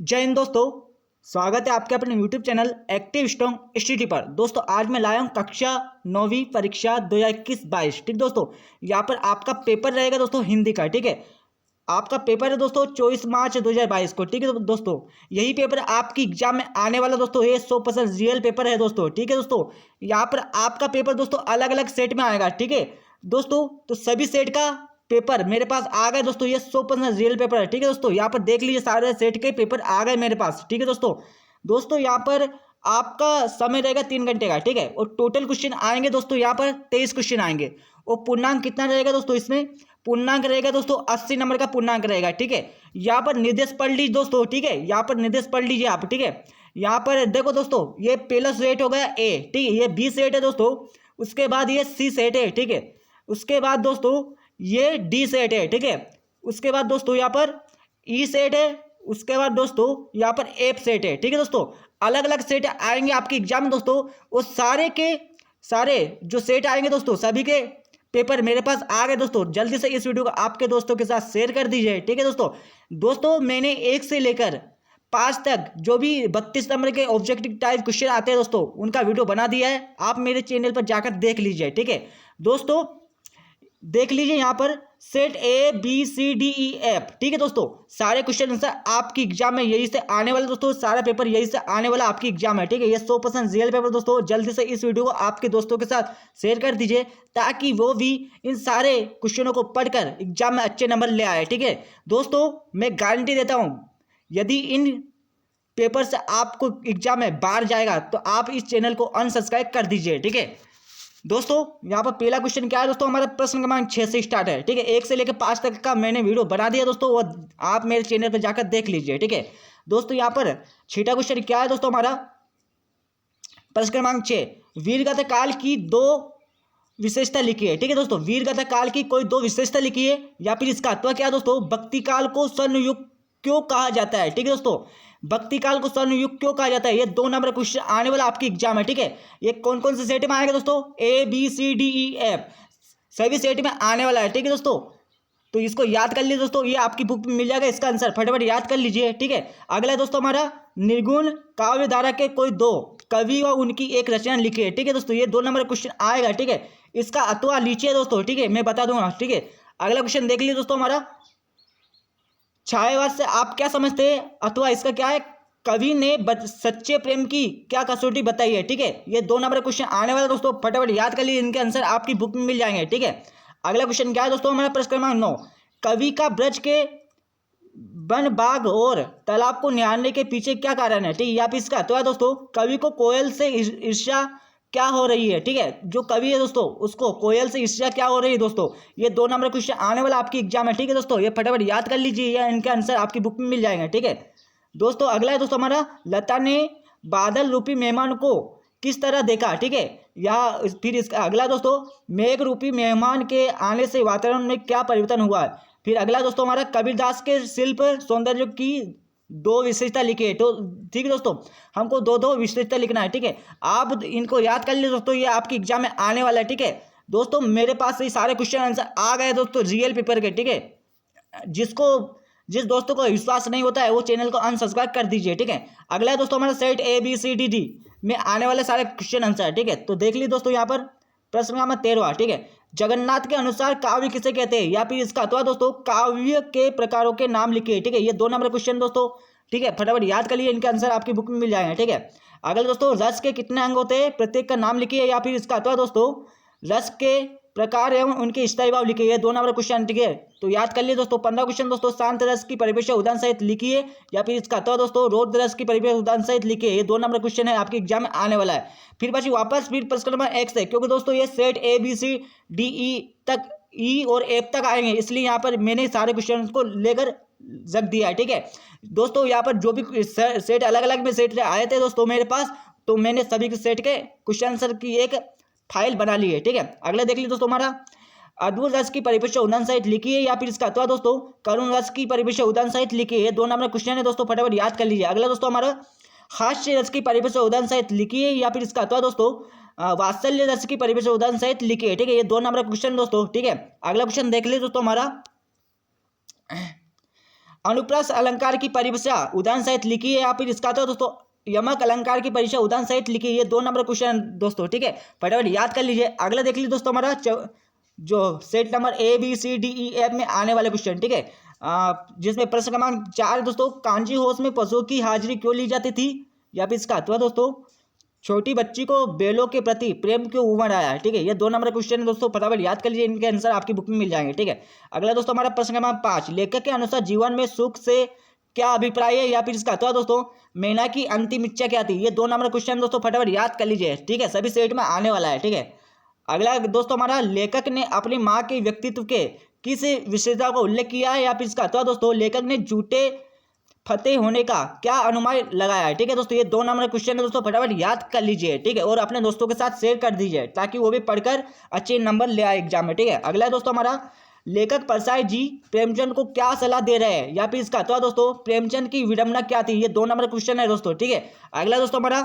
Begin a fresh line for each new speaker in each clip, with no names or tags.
जय हिंद दोस्तों। स्वागत है आपके अपने YouTube channel active strong study पर। दोस्तों आज मैं लाया हूँ कक्षा 9वीं परीक्षा 2021-22। ठीक दोस्तों, यहाँ पर आपका पेपर रहेगा दोस्तों हिंदी का। ठीक है, आपका पेपर है दोस्तों 24 मार्च 2022 को। ठीक है दोस्तों, यही पेपर आपकी एग्जाम में आने वाला दोस्तों, ये 100% रियल पेपर है दोस्तों। ठीक है दोस्तों, यहाँ पर आपका पेपर दोस्तों अलग अलग सेट में आएगा। ठीक है दोस्तों, तो सभी सेट का पेपर मेरे पास आ गए दोस्तों, ये 100% रियल पेपर है। ठीक है दोस्तों, यहाँ पर देख लीजिए सारे सेट के पेपर आ गए मेरे पास। ठीक है दोस्तों यहाँ पर आपका समय रहेगा 3 घंटे का। ठीक है, और टोटल क्वेश्चन आएंगे दोस्तों यहाँ पर 23 क्वेश्चन आएंगे। और पूर्णांक कितना रहेगा दोस्तों, इसमें पूर्णांक रहेगा दोस्तों 80 नंबर का पूर्णांक रहेगा। ठीक है, यहाँ पर निर्देश पढ़ लीजिए दोस्तों। ठीक है, यहाँ पर निर्देश पढ़ लीजिए आप। ठीक है, यहाँ पर देखो दोस्तों, ये पहला सेट हो गया ए। ठीक है, ये बी सेट है दोस्तों, उसके बाद ये सी सेट है। ठीक है, उसके बाद दोस्तों ये डी सेट है। ठीक है, उसके बाद दोस्तों यहाँ पर ई सेट है, उसके बाद दोस्तों यहाँ पर एफ सेट है। ठीक है दोस्तों, अलग अलग सेट आएंगे आपके एग्जाम में दोस्तों। वो सारे के सारे जो सेट आएंगे दोस्तों, सभी के पेपर मेरे पास आ गए दोस्तों। जल्दी से इस वीडियो को आपके दोस्तों के साथ शेयर कर दीजिए। ठीक है दोस्तों मैंने 1 से लेकर 5 तक जो भी 32 नंबर के ऑब्जेक्टिव टाइप क्वेश्चन आते हैं दोस्तों, उनका वीडियो बना दिया है। आप मेरे चैनल पर जाकर देख लीजिए। ठीक है दोस्तों, देख लीजिए यहाँ पर set A B C D E F. ठीक है दोस्तों, सारे क्वेश्चन आंसर आपकी एग्जाम में यही से आने वाले दोस्तों, सारा पेपर यही से आने वाला आपकी एग्जाम है। ठीक है, ये 100% रियल पेपर दोस्तों। जल्दी से इस वीडियो को आपके दोस्तों के साथ शेयर कर दीजिए, ताकि वो भी इन सारे क्वेश्चनों को पढ़कर एग्जाम में अच्छे नंबर ले आए। ठीक है दोस्तों, मैं गारंटी देता हूँ, यदि इन पेपर से आपको एग्जाम में बाहर जाएगा तो आप इस चैनल को अनसब्सक्राइब कर दीजिए। ठीक है दोस्तों, यहाँ पर पहला क्वेश्चन क्या है दोस्तों, हमारा प्रश्न क्रमांक 6 से स्टार्ट है। ठीक है, 1 से लेकर 5 तक का मैंने वीडियो बना दिया दोस्तों, वो आप मेरे चैनल पर जाकर देख लीजिए। ठीक है दोस्तों, यहाँ पर छठा क्वेश्चन क्या है दोस्तों, हमारा प्रश्न क्रमांक 6, वीरगाथा काल की 2 विशेषता लिखी है। ठीक है दोस्तों, वीरगाथा काल की कोई 2 विशेषता लिखी है, या फिर इसका अथवा क्या है दोस्तों, भक्ति काल को स्वर्णयुग क्यों कहा जाता है। ठीक है दोस्तों, भक्ति काल को स्वर्णयुग क्यों कहा जाता है, ये 2 नंबर क्वेश्चन आने वाला आपकी एग्जाम है। ठीक है, ये कौन कौन से सेट में आएगा दोस्तों, A B C D E F सभी सेट में आने वाला है। ठीक है दोस्तों, तो इसको याद कर लीजिए दोस्तों, ये आपकी बुक में मिल जाएगा, इसका आंसर फटाफट याद कर लीजिए। ठीक है, अगला दोस्तों हमारा निर्गुण काव्य धारा के कोई 2 कवि व उनकी एक रचना लिखी है। ठीक है दोस्तों, ये 2 नंबर क्वेश्चन आएगा। ठीक है, इसका अथवा लीजिए दोस्तों। ठीक है, मैं बता दूंगा। ठीक है, अगला क्वेश्चन देख लीजिए दोस्तों, हमारा छायावाद से आप क्या समझते हैं, अथवा इसका क्या है, कवि ने सच्चे प्रेम की क्या कसौटी बताई है। ठीक है, ये 2 नंबर क्वेश्चन आने वाला दोस्तों, फटाफट याद कर लीजिए, इनके आंसर आपकी बुक में मिल जाएंगे। ठीक है, अगला क्वेश्चन क्या है दोस्तों, हमारा प्रश्न क्रमांक 9, कवि का ब्रज के वन बाग और तालाब को निहारने के पीछे क्या कारण है। ठीक है, यहाँ पे इसका तो है दोस्तों, कवि को कोयल से ईर्ष्या क्या हो रही है। ठीक है, जो कवि है दोस्तों, उसको कोयल से ईर्ष्या क्या हो रही है दोस्तों, ये 2 नंबर क्वेश्चन आने वाला आपकी एग्जाम है। ठीक है दोस्तों, ये फटाफट याद कर लीजिए, या इनके आंसर आपकी बुक में मिल जाएंगे। ठीक है दोस्तों, अगला है दोस्तों हमारा, लता ने बादल रूपी मेहमान को किस तरह देखा। ठीक है, या फिर इसका अगला दोस्तों, मेघ रूपी मेहमान के आने से वातावरण में क्या परिवर्तन हुआ है। फिर अगला दोस्तों हमारा, कबीरदास के शिल्प सौंदर्य की 2 विशेषता लिखी है। तो ठीक है दोस्तों, हमको 2 विशेषता लिखना है। ठीक है, आप इनको याद कर लीजिए दोस्तों, ये आपकी एग्जाम में आने वाला है। ठीक है दोस्तों, मेरे पास ये सारे क्वेश्चन आंसर आ गए दोस्तों रियल पेपर के। ठीक है, जिस दोस्तों को विश्वास नहीं होता है वो चैनल को अनसब्सक्राइब कर दीजिए। ठीक है, अगला है दोस्तों हमारा set A B C D D में आने वाले सारे क्वेश्चन आंसर है। ठीक है, तो देख लीजिए दोस्तों, यहाँ पर प्रश्न नंबर 13। ठीक है, जगन्नाथ के अनुसार काव्य किसे कहते हैं, या फिर इसका अथवा दोस्तों, काव्य के प्रकारों के नाम लिखिए। ठीक है, ये 2 नंबर क्वेश्चन दोस्तों। ठीक है, फटाफट याद कर लिए, इनके आंसर आपकी बुक में मिल जाएंगे। ठीक है, अगले दोस्तों, रस के कितने अंग होते हैं, प्रत्येक का नाम लिखिए, या फिर इसका अथवा दोस्तों, रस के प्रकार एवं उनके स्थायी भाव लिखिए, 2 नंबर क्वेश्चन। ठीक है, तो याद कर लिए दोस्तों 15 क्वेश्चन दोस्तों, शांत रस की परिभाषा उदाहरण सहित लिखिए, या फिर इसका अथवा दोस्तों, रौद्र रस की परिभाषा उदाहरण सहित लिखिए, ये 2 नंबर क्वेश्चन है, आपके एग्जाम में आने वाला है। फिर बची वापस फिर प्रश्न नंबर 1 से, क्योंकि दोस्तों ये set A B C D E तक, ई और एफ तक आएंगे, इसलिए यहाँ पर मैंने सारे क्वेश्चन को लेकर रख दिया है। ठीक है दोस्तों, यहाँ पर जो भी सेट अलग अलग में सेट आए थे दोस्तों मेरे पास, तो मैंने सभी के सेट के क्वेश्चन आंसर की एक फाइल बना ली है। ठीक है, अगला देख लीजिए दोस्तों, हमारा अद्भुत रस की परिभाषा उदाहरण सहित लिखी है, या फिर इसका अथवा दोस्तों, करुण रस की परिभाषा उदाहरण सहित लिखी है, 2 नंबर क्वेश्चन है दोस्तों, फटाफट याद कर लीजिए। अगला दोस्तों हमारा, हास्य रस की परिभाषा उदाहरण सहित लिखी है, या फिर इसका अथवा दोस्तों, वात्सल्य रस की परिभाषा उदाहरण सहित लिखी है। ठीक है, ये 2 नंबर क्वेश्चन दोस्तों। ठीक है, अगला क्वेश्चन देख लीजिए दोस्तों, हमारा अनुप्रास अलंकार की परिभाषा उदाहरण सहित लिखी है, या फिर इसका तो दोस्तों यमक अलंकार की परिभाषा उदाहरण सहित लिखी है। ये 2 नंबर क्वेश्चन दोस्तों, ठीक है, फटाफट याद कर लीजिए। अगला देख लीजिए दोस्तों हमारा जो सेट नंबर ABCDEF में आने वाले क्वेश्चन, ठीक है, जिसमें प्रश्न क्रमांक 4 दोस्तों, कांजी होश में पशुओं की हाजिरी क्यों ली जाती थी, या फिर इसका अथवा दोस्तों छोटी बच्ची को बैलों के प्रति प्रेम क्यों उमड़ आया है, ठीक है। ये 2 नंबर क्वेश्चन है दोस्तों, फटाफट याद कर लीजिए, इनके आंसर आपकी बुक में मिल जाएंगे, ठीक है। अगला दोस्तों हमारा प्रश्न क्रमांक 5, लेखक के अनुसार जीवन में सुख से क्या अभिप्राय है, या फिर इसका अथवा दोस्तों मैना की अंतिम इच्छा क्या थी। ये 2 नंबर क्वेश्चन दोस्तों, फटाफट याद कर लीजिए, ठीक है, सभी सेट में आने वाला है, ठीक है। अगला दोस्तों हमारा, लेखक ने अपनी माँ के व्यक्तित्व के किस विशेषता का उल्लेख किया है, या फिर इसका अथवा दोस्तों लेखक ने झूठे फतेह होने का क्या अनुमान लगाया है, ठीक है दोस्तों। ये 2 नंबर क्वेश्चन है दोस्तों, फटाफट याद कर लीजिए, ठीक है, और अपने दोस्तों के साथ शेयर कर दीजिए ताकि वो भी पढ़कर अच्छे नंबर ले आए एग्जाम में, ठीक है। अगला दोस्तों हमारा, लेखक परसाई जी प्रेमचंद को क्या सलाह दे रहे हैं, या फिर इसका अथवा दोस्तों प्रेमचंद की विडंबना क्या थी। ये 2 नंबर क्वेश्चन है दोस्तों, ठीक है। अगला दोस्तों हमारा,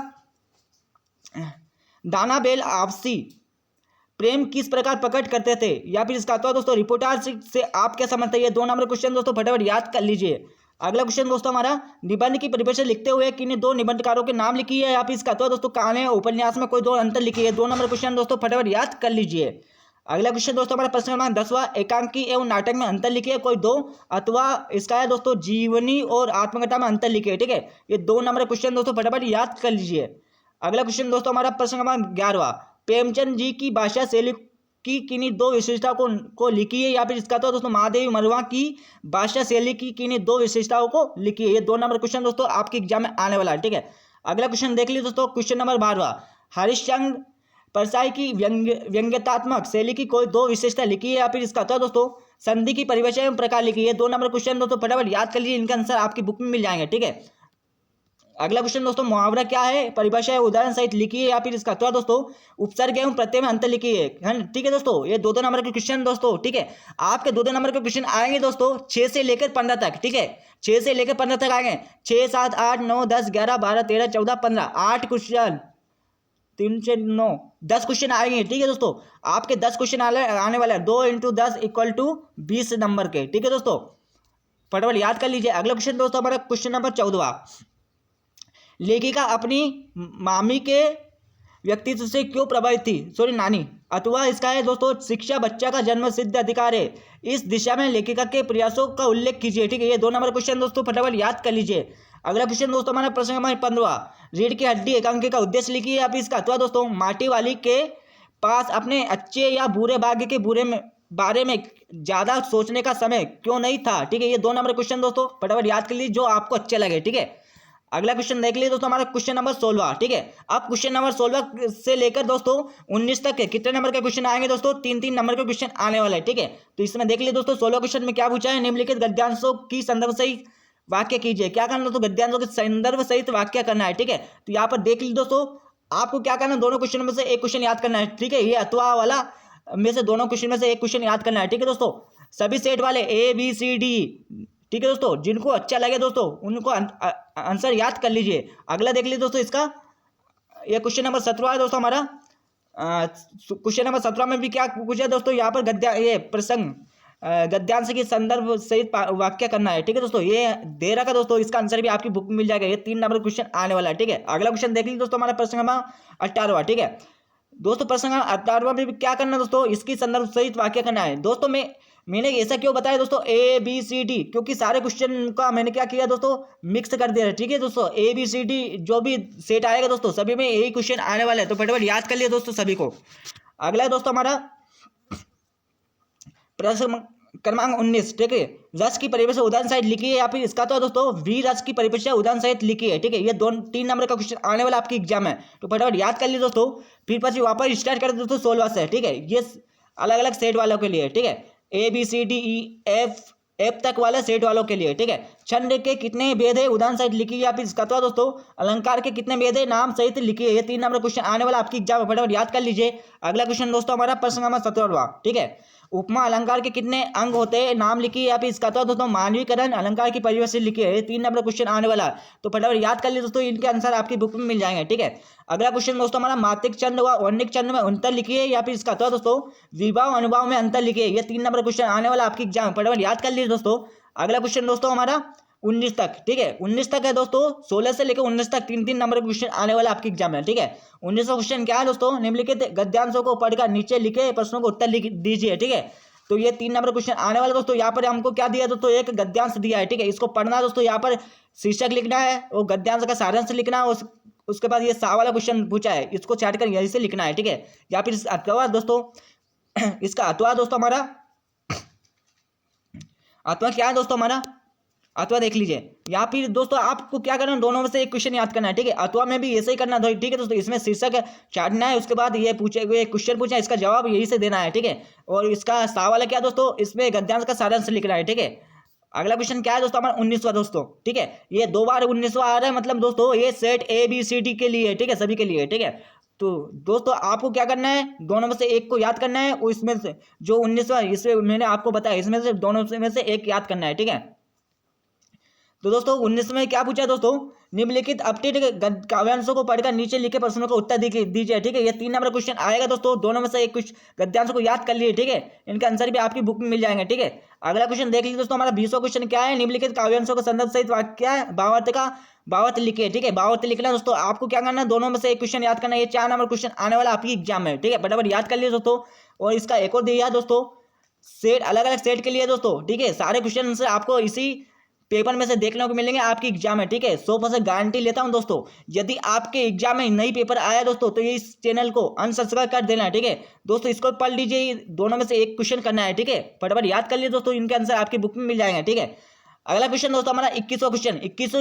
दाना बेल आपसी प्रेम किस प्रकार प्रकट करते थे, या फिर इसका अथवा दोस्तों रिपोर्टर से आप क्या समझते हैं। ये 2 नंबर क्वेश्चन दोस्तों, फटाफट याद कर लीजिए। अगला क्वेश्चन दोस्तों हमारा, निबंध की परिभाषा लिखते हुए किन्हीं 2 निबंधकारों के नाम लिखी है, या फिर इसका अथवा दोस्तों कहानी उपन्यास में कोई 2 अंतर लिखी है। 2 नंबर क्वेश्चन दोस्तों, फटाफट याद कर लीजिए। अगला क्वेश्चन दोस्तों हमारा प्रश्न क्रमांक 10वां, एकांकी एवं नाटक में अंतर लिखिए कोई 2, अथवा इसका है दोस्तों जीवनी और आत्मकथा में अंतर लिखिए, ठीक है। ये 2 नंबर क्वेश्चन दोस्तों, फटाफट याद कर लीजिए। अगला क्वेश्चन दोस्तों हमारा प्रश्न क्रमांक 11वां, प्रेमचंद जी की भाषा शैली की किन्हीं 2 विशेषताओं को लिखी है, या फिर इसका तो दोस्तों महादेवी मरवा की भाषा शैली की किन्हीं 2 विशेषताओं को लिखी है। ये 2 नंबर क्वेश्चन दोस्तों आपके एग्जाम में आने वाला है, ठीक है। अगला क्वेश्चन देख लीजिए दोस्तों, क्वेश्चन नंबर 12वां, हरिश्चंद्र परसाई की व्यंग्यात्मक शैली की कोई 2 विशेषता लिखी है, या फिर इसका तो दोस्तों संधि की परिभाषा एवं प्रकार लिखी है। 2 नंबर क्वेश्चन दोस्तों, फटाफट याद कर लीजिए, इनका आंसर आपकी बुक में मिल जाएंगे, ठीक है। अगला क्वेश्चन दोस्तों, मुहावरा क्या है, परिभाषा है उदाहरण सहित लिखी है, या फिर इसका अथवा दोस्तों उपसर्ग एवं प्रत्यय में अंतर लिखी है, ठीक है दोस्तों। ये 2 नंबर के क्वेश्चन दोस्तों, ठीक है, आपके 2 नंबर के क्वेश्चन आएंगे दोस्तों 6 से लेकर 15 तक, ठीक है, 6 से लेकर 15 तक आएंगे। 6, 7, 8, 9, 10, 11, 12, 13, 14, 15, 8 क्वेश्चन, 3 से 9, 10 क्वेश्चन आएंगे, ठीक है दोस्तों। आपके 10 क्वेश्चन आने वाले हैं, 2 × 10 = 20 नंबर के, ठीक है दोस्तों, फटाफट याद कर लीजिए। अगला क्वेश्चन दोस्तों हमारा क्वेश्चन नंबर 14वां, लेखिका अपनी मामी के व्यक्तित्व से क्यों प्रभावित थी, सॉरी नानी, अथवा इसका है दोस्तों शिक्षा बच्चा का जन्म सिद्ध अधिकार है, इस दिशा में लेखिका के प्रयासों का उल्लेख कीजिए, ठीक है। ये 2 नंबर क्वेश्चन दोस्तों, फटाफट याद कर लीजिए। अगला क्वेश्चन दोस्तों हमारा प्रश्न नंबर 15वां, रीढ़ की हड्डी एकांकी का उद्देश्य लिखिए, या फिर इसका अथवा दोस्तों माटी वाली के पास अपने अच्छे या बुरे भाग्य के बारे में ज्यादा सोचने का समय क्यों नहीं था, ठीक है। ये 2 नंबर क्वेश्चन दोस्तों, फटाफट याद कर लीजिए जो आपको अच्छे लगे, ठीक है। अगला क्वेश्चन देख लीजिए दोस्तों, हमारा क्वेश्चन नंबर 16वां, ठीक है। अब क्वेश्चन नंबर 16 से लेकर दोस्तों 19 तक कितने नंबर के क्वेश्चन आएंगे दोस्तों, 3-3 नंबर के क्वेश्चन आने वाले हैं, ठीक है। तो इसमें देख लीजिए दोस्तों 16 क्वेश्चन में क्या पूछा है, निम्नलिखित गद्यांशों की संदर्भ सहित वाक्य कीजिए। क्या करना दोस्तों, गद्यांशों के संदर्भ सहित वाक्य करना है, ठीक है। तो यहाँ पर देख लीजिए दोस्तों, आपको क्या करना है, दोनों क्वेश्चन में से एक क्वेश्चन याद करना है, ठीक है। ये अथवा वाला में से दोनों क्वेश्चन में से एक क्वेश्चन याद करना है, ठीक है दोस्तों। सभी सेट वाले ABCD, ठीक है दोस्तों, जिनको अच्छा लगे दोस्तों उनको आंसर याद कर लीजिए। अगला देख लीजिए दोस्तों, इसका ये क्वेश्चन नंबर 17 है दोस्तों हमारा। क्वेश्चन नंबर 17 में भी क्या पूछा है दोस्तों, यहाँ पर ये प्रसंग गद्यांश के संदर्भ सहित वाक्य करना है, ठीक है दोस्तों। ये दे रखा दोस्तों, इसका आंसर भी आपकी बुक में मिल जाएगा। ये 3 नंबर क्वेश्चन आने वाला है, ठीक है। अगला क्वेश्चन देख लीजिए दोस्तों, हमारा प्रश्न नंबर 18वां, ठीक है दोस्तों। प्रश्न नंबर 18वां में भी क्या करना है दोस्तों, इसकी संदर्भ सहित वाक्य करना है दोस्तों। मैंने ऐसा क्यों बताया दोस्तों ABCD, क्योंकि सारे क्वेश्चन का मैंने क्या किया दोस्तों, मिक्स कर दिया है, ठीक है दोस्तों। ABCD जो भी सेट आएगा दोस्तों सभी में यही क्वेश्चन आने वाले हैं, तो फटाफट याद कर लिया दोस्तों सभी को। अगला है दोस्तों हमारा प्रश्न क्रमांक 19, ठीक है। रस की परिभाषा उदाहरण सहित लिखी है, या फिर इसका तो दोस्तों वी रस की परिभाषा उदाहरण सहित लिखी है, ठीक है। ये 2-3 नंबर का क्वेश्चन आने वाला आपकी एग्जाम है, तो फटाफट याद कर लीजिए दोस्तों। फिर પછી वापस स्टार्ट कर दोस्तों 16वां से, ठीक है। ये अलग अलग सेट वालों के लिए, ठीक है। ABCDEF तक वाले सेट वालों के लिए, ठीक है। छंद के कितने भेद है उदाहरण सहित लिखी, या फिर इसका तो दोस्तों अलंकार के कितने भेद है नाम सहित लिखिए। ये 3 नंबर क्वेश्चन आने वाला आपकी एग्जाम में, फटाफट याद कर लीजिए। अगला क्वेश्चन दोस्तों हमारा प्रश्न नंबर 17वां, ठीक है। उपमा अलंकार के कितने अंग होते हैं नाम लिखिए, या फिर इसका तो दोस्तों मानवीकरण अलंकार की परिभाषा लिखिए। ये 3 नंबर क्वेश्चन आने वाला है, तो फटाफट याद कर लीजिए दोस्तों, इनके आंसर आपकी बुक में मिल जाएंगे, ठीक है। अगला क्वेश्चन दोस्तों हमारा मात्रिक छंद व वर्णिक छंद में अंतर लिखिए, या फिर इसका तो दोस्तों विभाव अनुभाव में अंतर लिखिए। ये 3 नंबर क्वेश्चन आने वाला आपकी एग्जाम, फटाफट याद कर लीजिए दोस्तों। अगला क्वेश्चन दोस्तों हमारा 19 तक, ठीक है 19 तक है दोस्तों, 16 से लेकर 19 तक 3-3 नंबर का क्वेश्चन आने वाला आपके एग्जाम में, ठीक है। 19वां क्वेश्चन क्या है दोस्तों, निम्नलिखित गद्यांशों को पढ़कर नीचे लिखे प्रश्नों को उत्तर लिख दीजिए, ठीक है। तो ये 3 नंबर क्वेश्चन आने वाला दोस्तों। यहाँ पर हमको क्या दिया दोस्तों, एक गद्यांश दिया है, ठीक है। इसको पढ़ना दोस्तों, यहाँ पर शीर्षक लिखना है और गद्यांश का सारांश लिखना है। उसके बाद ये सा वाला क्वेश्चन पूछा है, इसको छाट कर यहीं से लिखना है, ठीक है। या फिर अथवा दोस्तों इसका अथवा दोस्तों हमारा अथवा क्या है दोस्तों हमारा अथवा देख लीजिए। या फिर दोस्तों आपको क्या करना है, दोनों में से एक क्वेश्चन याद करना है, ठीक है। अथवा में भी ऐसे ही करना है, ठीक है दोस्तों। इसमें शीर्षक छाटना है, उसके बाद ये क्वेश्चन पूछा है, इसका जवाब यही से देना है, ठीक है। और इसका सा वाला क्या दोस्तों, इसमें गद्यांश का सारांश लिखना है, ठीक है। अगला क्वेश्चन क्या है दोस्तों हमारा 19वां दोस्तों, ठीक है। ये 2 बार 19वां आ रहा है, मतलब दोस्तों ये सेट ABCD के लिए, ठीक है, सभी के लिए, ठीक है। तो दोस्तों आपको क्या करना है, दोनों में से एक को याद करना है, और इसमें से जो 19वां इसमें मैंने आपको बताया, इसमें से दोनों में से एक याद करना है, ठीक है। तो दोस्तों 19 में क्या पूछा है दोस्तों, निम्नलिखित अपडेट काव्यांशों को पढ़कर नीचे लिखे प्रश्नों को उत्तर दीजिए, ठीक है। ये 3 नंबर क्वेश्चन आएगा दोस्तों, दोनों में से एक कुछ गद्यांशों को याद कर लिए, ठीक है। इनका आंसर भी आपकी बुक में मिल जाएंगे, ठीक है। अगला क्वेश्चन देख लीजिए दोस्तों, हमारा 20वां क्वेश्चन क्या है, निम्नलिखित काव्यांशों का संदर्भ सहित वाक्य है भावार्थ लिखिए, ठीक है। भावार्थ लिखना दोस्तों, आपको क्या करना है, दोनों में से एक क्वेश्चन याद करना है। ये 4 नंबर क्वेश्चन आने वाला आपकी एग्जाम में, ठीक है। फटाफट याद कर लिए दोस्तों। और इसका एक और दिया है दोस्तों, सेट अलग अलग सेट के लिए दोस्तों, ठीक है। सारे क्वेश्चन से आपको इसी पेपर में से देखने को मिलेंगे आपकी एग्जाम में, ठीक है। 100% गारंटी लेता हूं दोस्तों। यदि आपके एग्जाम में नई पेपर आया दोस्तों, तो ये इस चैनल को अनसब्सक्राइब कर देना है, ठीक है दोस्तों। इसको पढ़ लीजिए, दोनों में से एक क्वेश्चन करना है, ठीक है। फटाफट याद कर लीजिए दोस्तों, इनके आंसर आपकी बुक में मिल जाएंगे, ठीक है। अगला क्वेश्चन दोस्तों हमारा 21वां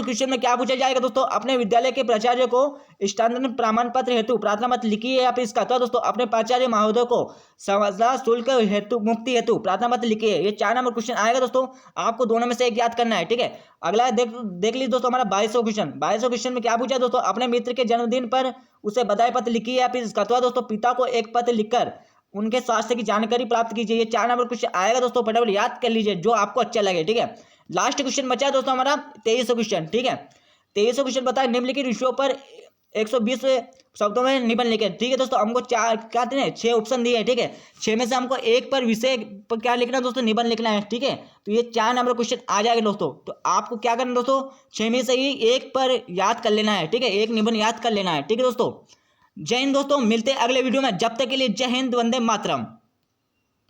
क्वेश्चन में क्या पूछा जाएगा दोस्तों, अपने विद्यालय के प्राचार्य को स्थानांतरण प्रमाण पत्र हेतु प्रार्थना पत्र लिखिए। या फिर इसका अथवा दोस्तों, अपने प्राचार्य महोदय को संविदा शुल्क हेतु मुक्ति हेतु प्रार्थना पत्र लिखिए। ये 4 नंबर क्वेश्चन आएगा दोस्तों, आपको दोनों में से एक याद करना है, ठीक है। अगला देख लीजिए दोस्तों, हमारा 22वां क्वेश्चन में क्या पूछा है दोस्तों, अपने मित्र के जन्मदिन पर उसे बधाई पत्र लिखिए। या फिर इसका अथवा दोस्तों, पिता को एक पत्र लिखकर उनके स्वास्थ्य की जानकारी प्राप्त कीजिए। ये 4 नंबर क्वेश्चन आएगा दोस्तों, फटाफट याद कर लीजिए, जो आपको अच्छा लगे, ठीक है। लास्ट क्वेश्चन बचा है दोस्तों हमारा 23वां क्वेश्चन, ठीक है। 23वां क्वेश्चन बताए, निम्नलिखित विषयों पर 120 शब्दों में निबंध लिखे, ठीक है दोस्तों। हमको 6 ऑप्शन दिए हैं, ठीक है। 6 में से हमको एक पर विषय पर क्या लिखना है दोस्तों, निबंध लिखना है, ठीक है। तो ये 4 नंबर क्वेश्चन आ जाएगा दोस्तों। तो आपको क्या करना है दोस्तों, 6 में से ही एक पर याद कर लेना है, ठीक है, एक निबंध याद कर लेना है, ठीक है दोस्तों। जय हिंद दोस्तों, मिलते हैं अगले वीडियो में, जब तक के लिए जय हिंद, वंदे मातरम।